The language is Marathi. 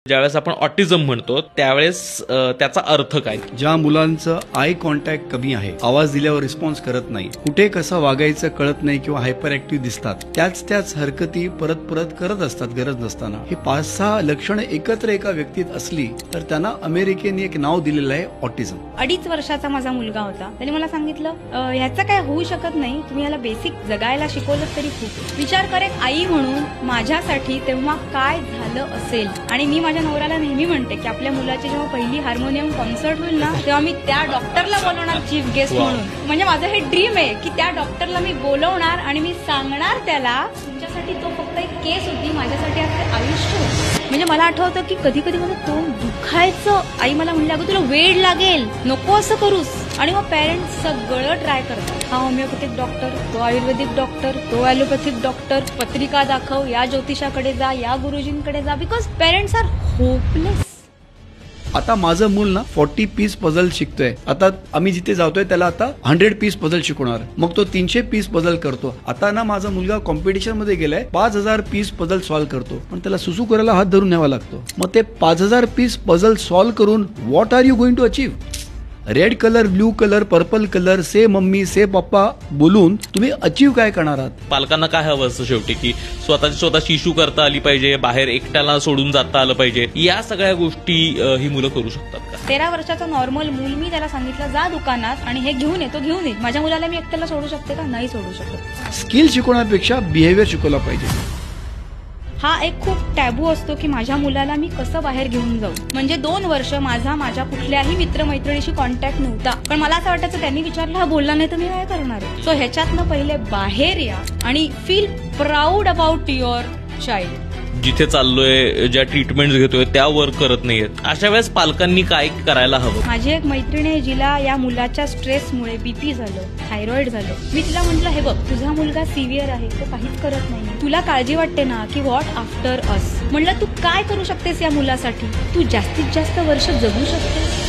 ज्यावेळेस आपण ऑटिझम म्हणतो त्यावेळेस त्याचा अर्थ काय? ज्या मुलांचं आय कॉन्टॅक्ट कमी आहे, आवाज दिल्यावर रिस्पॉन्स करत नाही, कुठे कसं वागायचं कळत नाही किंवा हायपर ऍक्टिव्ह दिसतात, त्याच हरकती परत परत करत असतात गरज नसताना, हे 5-6 लक्षणं एकत्र एका व्यक्तीत असली तर त्यांना अमेरिकेने एक नाव दिलेलं आहे ऑटिझम. 2.5 वर्षाचा माझा मुलगा होता. त्याने मला सांगितलं ह्याचं काय होऊ शकत नाही, तुम्ही याला बेसिक जगायला शिकवलं तरी खूप. विचार कर एक आई म्हणून माझ्यासाठी तेव्हा काय झालं असेल. आणि मी माझ्या नवऱ्याला नेहमी म्हणते की आपल्या मुलाची जेव्हा पहिली हार्मोनियम कॉन्सर्ट होईल ना तेव्हा मी त्या डॉक्टरला बोलवणार चीफ गेस्ट म्हणून. म्हणजे माझं हे ड्रीम आहे की त्या डॉक्टरला मी बोलवणार आणि मी सांगणार त्याला तुमच्यासाठी तो फक्त एक केस होती, माझ्यासाठी आपलं आयुष्य होतं. म्हणजे मला आठवतं की कधी कधी मला तोंड दुखायचं. आई मला म्हणली अगं तुला वेळ लागेल, नको असं करूस. आणि मग पेरेंट्स सगळं ट्राय करतात. हा होमिओपॅथिक डॉक्टर, तो आयुर्वेदिक डॉक्टर, तो ॲलोपॅथिक डॉक्टर, पत्रिका दाखव, या ज्योतिषाकडे जा, या गुरुजींकडे जा, बिकॉज पेरेंट्स आर होपलेस. आता माझं मूल ना 40 पीस पझल शिकतोय. आता आम्ही जिथे जातोय त्याला आता 100 पीस पझल शिकवणार, मग तो 300 पीस पझल करतो. आता ना माझा मुलगा कॉम्पिटिशन मध्ये गेलाय, 5000 पीस पझल सॉल्व्ह करतो, पण त्याला सुसू करायला हात धरून न्यावा लागतो. मग ते 5000 पीस पझल सॉल्व्ह करून what are you going to achieve? Red colour, blue colour, purple colour, से मम्मी से पप्पा बोलून तुम्ही अचीव्ह काय करणार आहात? पालकांना काय हवं असतं शेवटी की स्वतः शिशू करता आली पाहिजे, बाहेर एकट्याला सोडून जाता आलं पाहिजे. या सगळ्या गोष्टी ही मुलं करू शकतात का? 13 वर्षाचा नॉर्मल मूल, मी त्याला सांगितलं जा दुकानात आणि हे घेऊन येतो, घेऊन ये. माझ्या मुलाला मी एकट्याला सोडू शकते का? नाही सोडू शकत. स्किल शिकवण्यापेक्षा बिहेवियर शिकवला पाहिजे. हा एक खूप टॅबू असतो की माझ्या मुलाला मी कसं बाहेर घेऊन जाऊ. म्हणजे 2 वर्ष माझ्या कुठल्याही मित्रमैत्रिणीशी कॉन्टॅक्ट नव्हता, पण मला असं वाटायचं त्यांनी विचारलं हा बोलला नाही तर मी काय करणार. सो ह्याच्यातनं पहिले बाहेर या आणि feel proud about your child. जिथे चाललोय, ज्या ट्रीटमेंट घेतोय त्या वर्क करत नाहीयेत, अशा वेळेस पालकांनी काय करायला हवं? माझी एक मैत्रीण आहे जिला या मुलाच्या स्ट्रेसमुळे बीपी झालं, थायरॉइड झालं. मी तिला म्हटलं हे बघ तुझा मुलगा सिव्हिअर आहे, तो काहीच करत नाही, तुला काळजी वाटते ना की व्हॉट आफ्टर अस. म्हटलं तू काय करू शकतेस या मुलासाठी? तू जास्तीत जास्त वर्ष जगू शकतेस.